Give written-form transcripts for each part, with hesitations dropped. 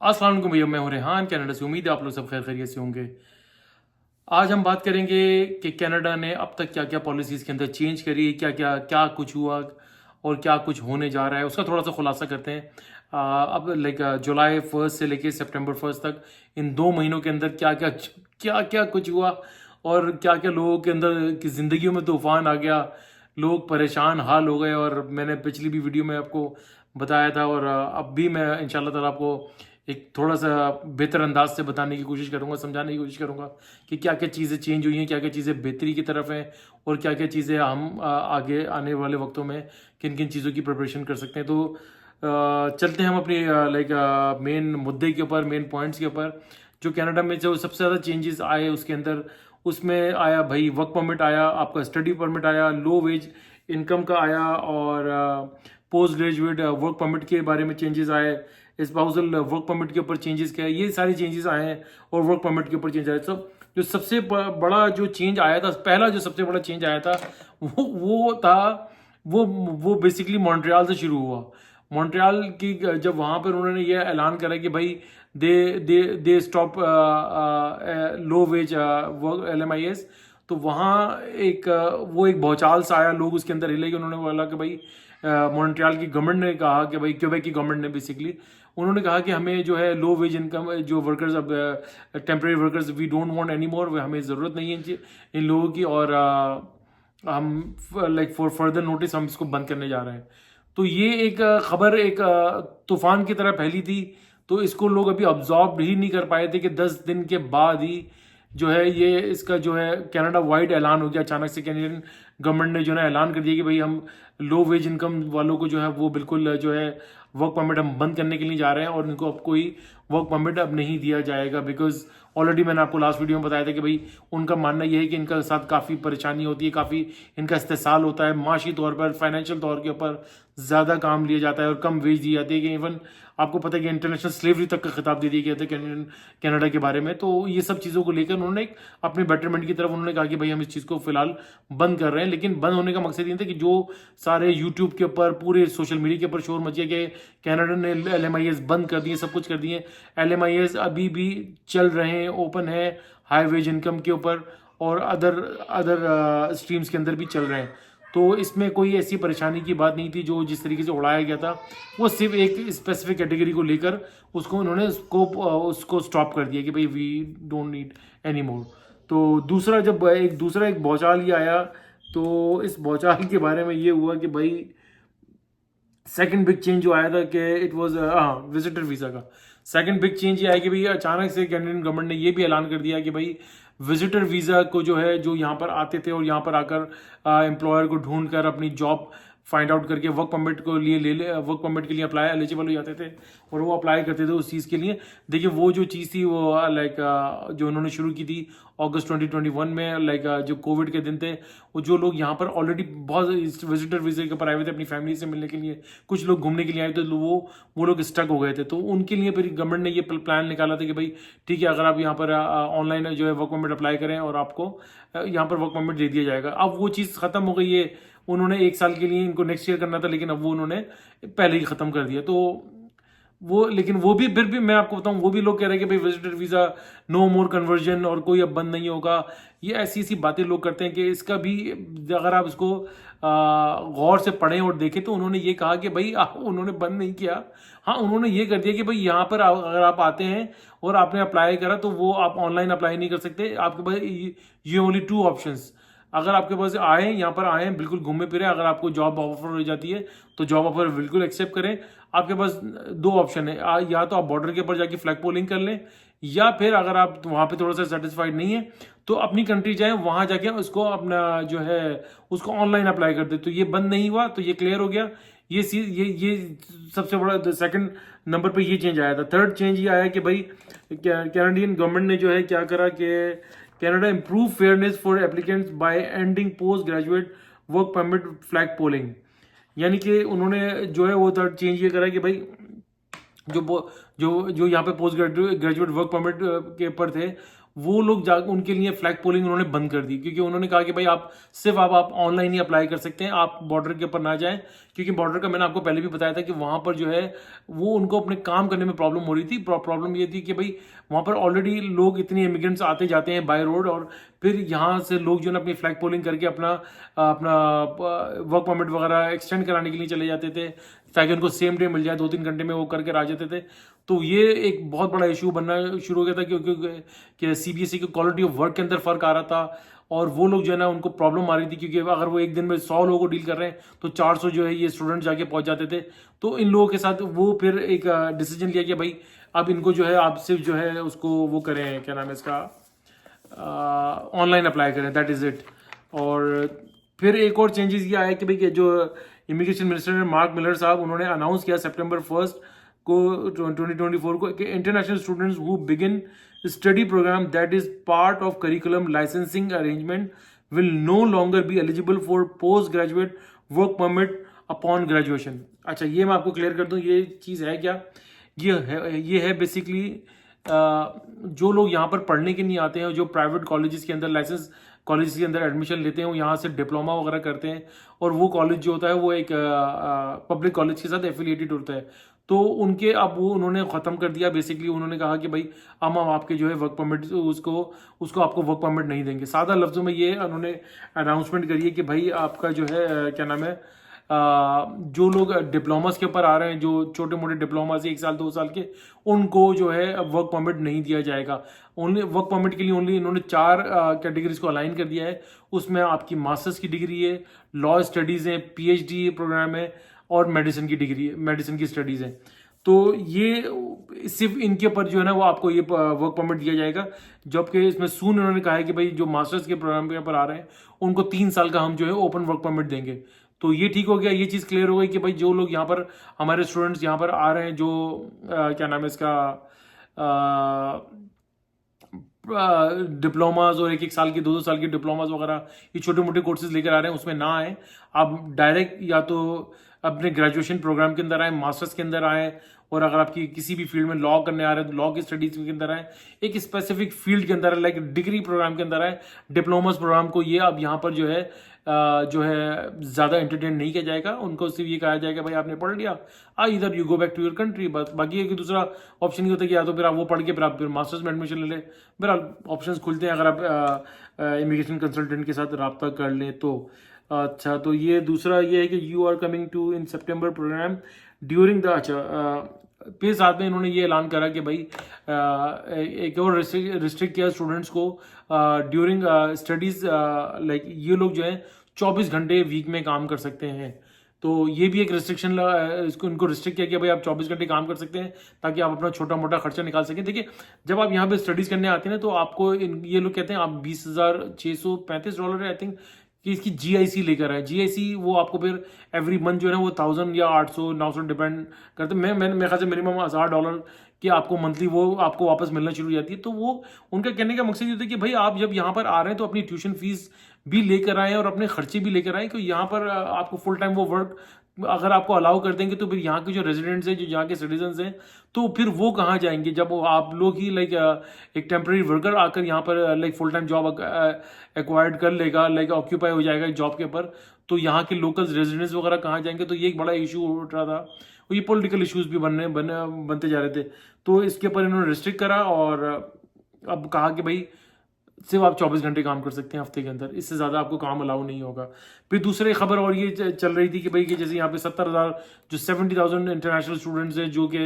अस्सलाम वालेकुम भैया, मैं हूं रेहान कनाडा से। उम्मीद है आप लोग सब खैर खैरियत से होंगे। आज हम बात करेंगे कि कनाडा ने अब तक क्या क्या पॉलिसीज़ के अंदर चेंज करी, क्या क्या क्या कुछ हुआ और क्या कुछ होने जा रहा है, उसका थोड़ा सा खुलासा करते हैं। अब लाइक जुलाई 1 से लेके सितंबर 1 तक इन 2 महीनों के अंदर क्या क्या कुछ हुआ और क्या क्या लोगों के अंदर की ज़िंदगियों में तूफान आ गया, लोग परेशान हाल हो गए। और मैंने पिछली भी वीडियो में आपको बताया था और अब भी मैं इंशाल्लाह ताला आपको एक थोड़ा सा बेहतर अंदाज से बताने की कोशिश करूंगा, समझाने की कोशिश करूंगा कि क्या क्या चीज़ें चेंज हुई हैं, क्या क्या चीज़ें बेहतरी की तरफ हैं और क्या क्या चीज़ें हम आगे आने वाले वक्तों में किन किन चीज़ों की प्रिपरेशन कर सकते हैं। तो चलते हैं हम अपनी लाइक मेन मुद्दे के ऊपर, मेन पॉइंट्स के ऊपर। जो कनाडा में जो सबसे ज़्यादा चेंजेस आए उसके अंदर, उसमें आया भाई वर्क परमिट आया, आपका स्टडी परमिट आया, लो वेज इनकम का आया और पोस्ट ग्रेजुएट वर्क परमिट के बारे में चेंजेस आए, स्पाउसल वर्क परमिट के ऊपर चेंजेस क्या है, ये सारी चेंजेस आए हैं और वर्क परमिट के ऊपर चेंज आए। तो जो सबसे बड़ा जो चेंज आया था, पहला जो सबसे बड़ा चेंज आया था वो था वो बेसिकली मॉन्ट्रियल से शुरू हुआ। मॉन्ट्रियल की जब वहाँ पर उन्होंने ये ऐलान करा कि भाई दे दे दे stop low wage work LMIS, तो वहाँ वो एक भौचाल सा आया, लोग उसके अंदर हिले कि उन्होंने बोला कि भाई मॉन्ट्रियल की गवर्नमेंट ने कहा कि भाई, क्यूबेक की गवर्नमेंट ने बेसिकली उन्होंने कहा कि हमें जो है लो वेज इनकम जो वर्कर्स, अब temporary workers we don't want any more, हमें ज़रूरत नहीं है इन लोगों की और हम लाइक फॉर फर्दर नोटिस हम इसको बंद करने जा रहे हैं। तो ये एक खबर एक तूफान की तरह फैली थी, तो इसको लोग अभी ऑब्जॉर्व ही नहीं कर पाए थे कि 10 दिन के बाद ही जो है ये इसका जो है कनाडा वाइड ऐलान हो गया। अचानक से कैनेडियन गवर्नमेंट ने जो है ऐलान कर दिया कि भाई हम लो वेज इनकम वालों को जो है वो बिल्कुल जो है वर्क परमिट हम बंद करने के लिए जा रहे हैं और इनको अब कोई वर्क परमिट अब नहीं दिया जाएगा। बिकॉज ऑलरेडी मैंने आपको लास्ट वीडियो में बताया था कि भाई उनका मानना यह है कि इनका साथ काफ़ी परेशानी होती है, काफ़ी इनका इस्तेसाल होता है, माशी तौर पर, फाइनेंशियल तौर के ऊपर ज़्यादा काम लिया जाता है और कम वेज दी जाती है। कि इवन आपको पता है कि इंटरनेशनल स्लेवरी तक का खिताब दे दिया गया था कनाडा के बारे में। तो ये सब चीज़ों को लेकर उन्होंने एक अपने बेटरमेंट की तरफ उन्होंने कहा कि भाई हम इस चीज़ को फिलहाल बंद कर रहे हैं। लेकिन बंद होने का मकसद ये था कि जो सारे यूट्यूब के ऊपर, पूरे सोशल मीडिया के ऊपर शोर मच गया कि कनाडा ने LMIS बंद कर दिए, सब कुछ कर दिए। LMIS अभी भी चल रहे हैं, ओपन है हाई वेज इनकम के ऊपर और अदर स्ट्रीम्स के अंदर भी चल रहे हैं। तो इसमें कोई ऐसी परेशानी की बात नहीं थी। जो जिस तरीके से उड़ाया गया था वो सिर्फ एक स्पेसिफिक कैटेगरी को लेकर उसको उन्होंने उसको स्टॉप कर दिया कि भाई we don't need any more. तो दूसरा एक भौचाल ये आया। तो इस भौचाल के बारे में ये हुआ कि भाई सेकंड बिग चेंज जो आया था कि इट वाज विजिटर वीज़ा का सेकंड बिग चेंज ये आया कि भाई अचानक से कैनेडियन गवर्नमेंट ने ये भी ऐलान कर दिया कि भाई विजिटर वीज़ा को जो है, जो यहाँ पर आते थे और यहाँ पर आकर एम्प्लॉयर को ढूंढ कर अपनी जॉब फाइंड आउट करके वर्क परमिट को लिए वर्क परमिट के लिए अप्लाई एलिजिबल हो जाते थे और वो अप्लाई करते थे उस चीज़ के लिए। देखिए वो जो चीज़ थी वो लाइक जो उन्होंने शुरू की थी अगस्त 2021 में, लाइक जो कोविड के दिन थे, वो जो लोग यहाँ पर ऑलरेडी बहुत विजिटर वीज़े के ऊपर आए हुए थे अपनी फैमिली से मिलने के लिए, कुछ लोग घूमने के लिए आए थे, तो वो लोग स्टक हो गए थे। तो उनके लिए फिर गवर्नमेंट ने ये प्लान निकाला था कि भाई ठीक है, अगर आप यहाँ पर ऑनलाइन जो है वर्क परमिट अप्लाई करें और आपको यहाँ पर वर्क परमिट दे दिया जाएगा। अब वो चीज़ ख़त्म हो गई है। उन्होंने 1 साल के लिए इनको नेक्स्ट ईयर करना था, लेकिन अब वो उन्होंने पहले ही ख़त्म कर दिया। तो लेकिन वो भी फिर भी मैं आपको बताऊं, वो भी लोग कह रहे हैं कि भाई विजिटर वीज़ा नो मोर कन्वर्जन और कोई अब बंद नहीं होगा। ये ऐसी ऐसी बातें लोग करते हैं कि इसका भी अगर आप इसको गौर से पढ़ें और देखें तो उन्होंने ये कहा कि भाई उन्होंने बंद नहीं किया। हाँ, उन्होंने ये कर दिया कि भाई यहाँ पर अगर आप आते हैं और आपने अप्लाई करा तो वो आप ऑनलाइन अप्लाई नहीं कर सकते। आपके पास ये ओनली 2 ऑप्शंस, अगर आपके पास आए, यहाँ पर आए, बिल्कुल घूमे फिरे, अगर आपको जॉब ऑफर हो जाती है तो जॉब ऑफर बिल्कुल एक्सेप्ट करें। आपके पास 2 ऑप्शन है, या तो आप बॉर्डर के ऊपर जाके फ्लैग पोलिंग कर लें, या फिर अगर आप वहाँ पे थोड़ा सा सेटिस्फाइड नहीं है तो अपनी कंट्री जाएं, वहाँ जाके उसको अपना जो है उसको ऑनलाइन अप्लाई कर दे। तो ये बंद नहीं हुआ, तो ये क्लियर हो गया। ये सबसे बड़ा सेकंड नंबर पे ये चेंज आया था। थर्ड चेंज ये आया कि भाई कैनेडियन गवर्नमेंट ने जो है क्या करा कि Canada improve fairness for applicants by ending post graduate work permit flag polling। यानी कि उन्होंने जो है वो थर्ड चेंज ये करा कि भाई जो जो जो यहाँ पे पोस्ट ग्रेजुएट वर्क परमिट के ऊपर थे वो लोग उनके लिए फ्लैग पोलिंग उन्होंने बंद कर दी, क्योंकि उन्होंने कहा कि भाई आप सिर्फ आप ऑनलाइन ही अप्लाई कर सकते हैं, आप बॉर्डर के ऊपर ना जाएं, क्योंकि बॉर्डर का मैंने आपको पहले भी बताया था कि वहाँ पर जो है वो उनको अपने काम करने में प्रॉब्लम हो रही थी। प्रॉब्लम ये थी कि भाई वहाँ पर ऑलरेडी लोग इतने इमिग्रेंट्स आते जाते हैं बाय रोड, और फिर यहाँ से लोग जो है अपनी फ्लैग पोलिंग करके अपना अपना वर्क परमिट वगैरह एक्सटेंड कराने के लिए चले जाते थे, ताकि उनको सेम डे मिल जाए, 2-3 घंटे में वो करके आ जाते थे। तो ये एक बहुत बड़ा इशू बनना शुरू हो गया था, क्योंकि सीबीएसई की क्वालिटी ऑफ वर्क के अंदर फर्क आ रहा था, और वो लोग जो है ना उनको प्रॉब्लम आ रही थी, क्योंकि अगर वो एक दिन में 100 लोगों को डील कर रहे हैं तो 400 जो है ये स्टूडेंट जाके पहुंच जाते थे। तो इन लोगों के साथ वो फिर एक डिसीजन लिया कि भाई अब इनको जो है आप सिर्फ जो है उसको वो करें, क्या नाम है इसका, ऑनलाइन अप्लाई करें, दैट इज इट। और फिर एक और चेंजेस ये आया कि भाई जो इमिग्रेशन मिनिस्टर मार्क मिलर साहब, उन्होंने अनाउंस किया सितंबर 1 को 2024 को कि international students who begin study programme that is part of curriculum licensing arrangement will no longer be eligible for post graduate work permit upon graduation. अच्छा, ये मैं आपको क्लियर कर दूं, ये चीज़ है क्या? ये है बेसिकली जो लोग यहाँ पर पढ़ने के नहीं आते हैं, जो प्राइवेट कॉलेजेस के अंदर लाइसेंस कॉलेज के अंदर एडमिशन लेते हैं, वो यहाँ से डिप्लोमा वगैरह करते हैं, और वो कॉलेज जो होता है वो एक पब्लिक कॉलेज के साथ एफिलिएटेड होता है। तो उनके अब वो उन्होंने ख़त्म कर दिया। बेसिकली उन्होंने कहा कि भाई हम आपके जो है वर्क परमिट उसको आपको वर्क परमिट नहीं देंगे। सादा लफ्ज़ों में ये उन्होंने अनाउंसमेंट करी है कि भाई आपका जो है क्या नाम है, जो लोग डिप्लोमास के ऊपर आ रहे हैं, जो छोटे मोटे डिप्लोमास 1 साल 2 साल के, उनको जो है वर्क परमिट नहीं दिया जाएगा। ओनली वर्क परमिट के लिए ओनली इन्होंने 4 कैटेगरीज को अलाइन कर दिया है। उसमें आपकी मास्टर्स की डिग्री है, लॉ स्टडीज़ हैं, पीएचडी प्रोग्राम है, और मेडिसिन की डिग्री है, मेडिसिन की स्टडीज़ हैं। तो ये सिर्फ इनके ऊपर जो है ना वो आपको ये वर्क परमिट दिया जाएगा। जबकि इसमें सून उन्होंने कहा है कि भाई जो मास्टर्स के प्रोग्राम के ऊपर आ रहे हैं उनको 3 साल का हम जो है ओपन वर्क परमिट देंगे। तो ये ठीक हो गया, ये चीज़ क्लियर हो गई कि भाई जो लोग यहाँ पर हमारे स्टूडेंट्स यहाँ पर आ रहे हैं, जो क्या नाम है इसका, डिप्लोमाज और 1-1 साल की 2-2 साल की डिप्लोमाज वगैरह, ये छोटे मोटे कोर्सेज लेकर आ रहे हैं, उसमें ना आए। आप डायरेक्ट या तो अपने ग्रेजुएशन प्रोग्राम के अंदर आए, मास्टर्स के अंदर आए, और अगर आपकी किसी भी फील्ड में लॉ करने आ रहे हैं तो लॉ की स्टडीज के अंदर आए, एक स्पेसिफिक फील्ड के अंदर लाइक डिग्री प्रोग्राम के अंदर आए। डिप्लोमास प्रोग्राम को ये अब यहाँ पर जो है ज़्यादा एंटरटेन नहीं किया जाएगा। उनको सिर्फ ये कहा जाएगा भाई आपने पढ़ लिया, इधर you go back to your country, बस। बाकी है कि दूसरा ऑप्शन ये होता है कि या तो फिर आप वो पढ़ के फिर आप फिर मास्टर्स में एडमिशन ले लें। बहरहाल ऑप्शंस खुलते हैं अगर आप इमिग्रेशन कंसल्टेंट के साथ रब्ता कर लें तो। अच्छा, तो ये दूसरा ये है कि you are coming to in September program during the, अच्छा फिर साथ में इन्होंने ये ऐलान करा कि भाई एक और रिस्ट्रिक्ट किया स्टूडेंट्स को ड्यूरिंग स्टडीज़, लाइक ये लोग जो है 24 घंटे वीक में काम कर सकते हैं। तो ये भी एक रिस्ट्रिक्शन इनको रिस्ट्रिक्ट किया कि भाई आप 24 घंटे काम कर सकते हैं, ताकि आप अपना छोटा मोटा खर्चा निकाल सकें। देखिए, जब आप यहाँ पे स्टडीज़ करने आते हैं ना, तो आपको ये लोग कहते हैं आप $20,635 है आई थिंक कि इसकी जीआईसी लेकर आए। जीआईसी वो आपको फिर एवरी मंथ जो है ना वो 1000 या 800-900 डिपेंड करते हैं। मेरे ख्याल से मिनिमम $1000 कि आपको मंथली वो आपको वापस मिलना शुरू हो जाती है। तो वो उनका कहने का मकसद ये होता है कि भाई आप जब यहाँ पर आ रहे हैं तो अपनी ट्यूशन फीस भी लेकर आए और अपने खर्चे भी लेकर आए, कि यहाँ पर आपको फुल टाइम वो वर्क अगर आपको अलाउ कर देंगे तो फिर यहाँ के जो रेजिडेंट्स हैं, जो यहाँ के सिटीजन्स हैं, तो फिर वो कहाँ जाएंगे जब आप लोग ही लाइक एक टेम्प्रेरी वर्कर आकर यहाँ पर like full time job acquired कर लेगा, लाइक ऑक्यूपाई हो जाएगा जॉब के ऊपर, तो यहाँ के लोकल रेजिडेंट्स वगैरह कहाँ जाएंगे। तो ये एक बड़ा इशू उठ रहा था, और ये पॉलिटिकल इश्यूज भी बनते जा रहे थे। तो इसके ऊपर इन्होंने रिस्ट्रिक्ट करा और अब कहा कि भाई सिर्फ आप 24 घंटे काम कर सकते हैं हफ्ते के अंदर, इससे ज़्यादा आपको काम अलाउ नहीं होगा। फिर दूसरी खबर और ये चल रही थी कि भाई कि जैसे यहाँ पे 70,000 जो 70,000 इंटरनेशनल स्टूडेंट्स हैं जो कि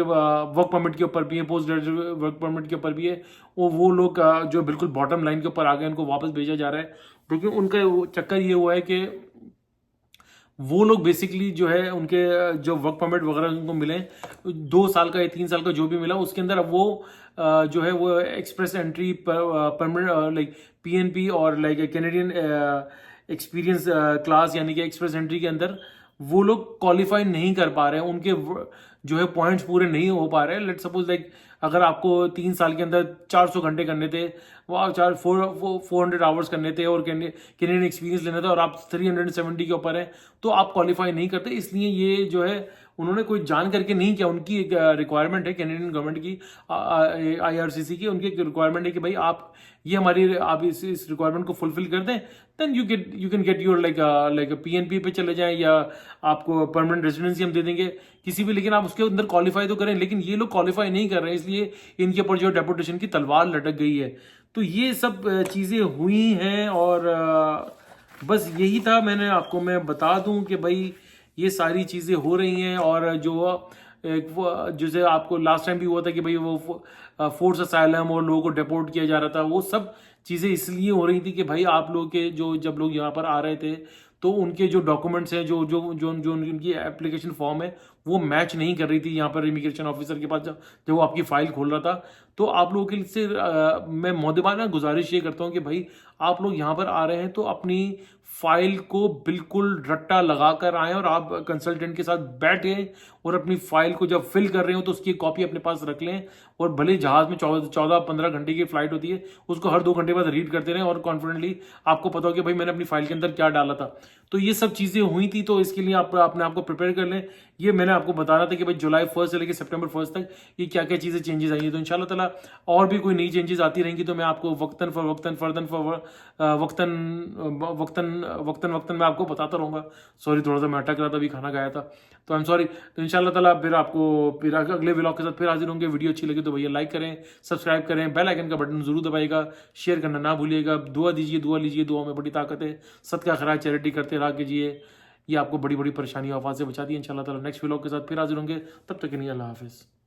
वर्क परमिट के ऊपर भी है, पोस्ट ग्रेजुएट वर्क परमिट के ऊपर भी है, वो लोग जो बिल्कुल बॉटम लाइन के ऊपर आ गए, उनको वापस भेजा जा रहा है। क्योंकि उनका चक्कर ये हुआ है कि वो लोग बेसिकली जो है उनके जो वर्क परमिट वगैरह उनको मिले 2 साल का या 3 साल का जो भी मिला, उसके अंदर अब वो जो है वो express entry permit like PNP और लाइक कैनेडियन एक्सपीरियंस क्लास यानी कि एक्सप्रेस एंट्री के अंदर वो लोग क्वालिफाई नहीं कर पा रहे हैं। उनके जो है पॉइंट्स पूरे नहीं हो पा रहे हैं, लेट सपोज लाइक अगर आपको 3 साल के अंदर 400 घंटे करने थे, वो 400 आवर्स करने थे और कैनेडियन एक्सपीरियंस लेना था और आप 370 के ऊपर हैं, तो आप क्वालिफाई नहीं करते। इसलिए ये जो है उन्होंने कोई जान करके नहीं किया, उनकी एक रिक्वायरमेंट है कैनेडियन गवर्नमेंट की, IRCC की, उनकी एक रिक्वायरमेंट है कि भाई आप ये हमारी आप इस रिक्वायरमेंट को फुलफिल कर दें, then you can get your like PNP पे चले जाएं या आपको परमानेंट रेजिडेंसी हम दे देंगे किसी भी, लेकिन आप उसके अंदर क्वालिफाई तो करें। लेकिन ये लोग क्वालिफाई नहीं कर रहे हैं, इसलिए इनके ऊपर जो डेपुटेशन की तलवार लटक गई है। तो ये सब चीज़ें हुई हैं और बस यही था, मैंने आपको मैं बता दूं कि भाई ये सारी चीज़ें हो रही हैं। और जो जैसे आपको लास्ट टाइम भी हुआ था कि भाई वो फोर्स असाइलम और लोगों को डिपोर्ट किया जा रहा था, वो सब चीज़ें इसलिए हो रही थी कि भाई आप लोग के जो जब लोग यहाँ पर आ रहे थे तो उनके जो डॉक्यूमेंट्स हैं, जो जो जो जो उनकी एप्लीकेशन फॉर्म है वो मैच नहीं कर रही थी यहाँ पर इमिग्रेशन ऑफिसर के पास जब वो आपकी फाइल खोल रहा था। तो आप लोगों के से मैं मौदेबाना गुजारिश ये करता हूँ कि भाई आप लोग यहाँ पर आ रहे हैं तो अपनी फाइल को बिल्कुल रट्टा लगा कर आएँ और आप कंसल्टेंट के साथ बैठें और अपनी फाइल को जब फिल कर रहे हो तो उसकी कॉपी अपने पास रख लें। और भले जहाज में 14-15 घंटे की फ्लाइट होती है, उसको हर 2 घंटे बाद रीड करते रहें और कॉन्फिडेंटली आपको पता हो कि भाई मैंने अपनी फाइल के अंदर क्या डाला था। तो ये सब चीज़ें हुई थी, तो इसके लिए आप अपने आप को प्रिपेयर कर लें। ये मैंने आपको बताना था कि भाई जुलाई 1 से लेकर सितंबर 1 तक ये क्या क्या चीज़ें चेंजेस आई हैं। तो इंशाल्लाह ताला और भी कोई नई चेंजेस आती रहेंगी तो मैं आपको वक्तन मैं आपको बताता रहूँगा। सॉरी, थोड़ा सा मैं अटक रहा था, अभी खाना खाया था, तो आई एम सॉरी। तो इंशाल्लाह ताला फिर आपको फिर अगले व्लॉग के साथ फिर हाजिर होंगे। वीडियो अच्छी लगी तो भैया लाइक करें, सब्सक्राइब करें, बेल आइकन का बटन जरूर दबाइएगा, शेयर करना ना भूलिएगा, दुआ दीजिए, दुआ लीजिए, दुआ में बड़ी ताकत है। सदका खैरात चैरिटी करते रहा कीजिए, ये आपको बड़ी बड़ी परेशानी आफात से बचाती है। इंशाल्लाह ताला नेक्स्ट व्लॉग के साथ फिर हाजिर होंगे, तब तक के लिए अल्लाह हाफिज़।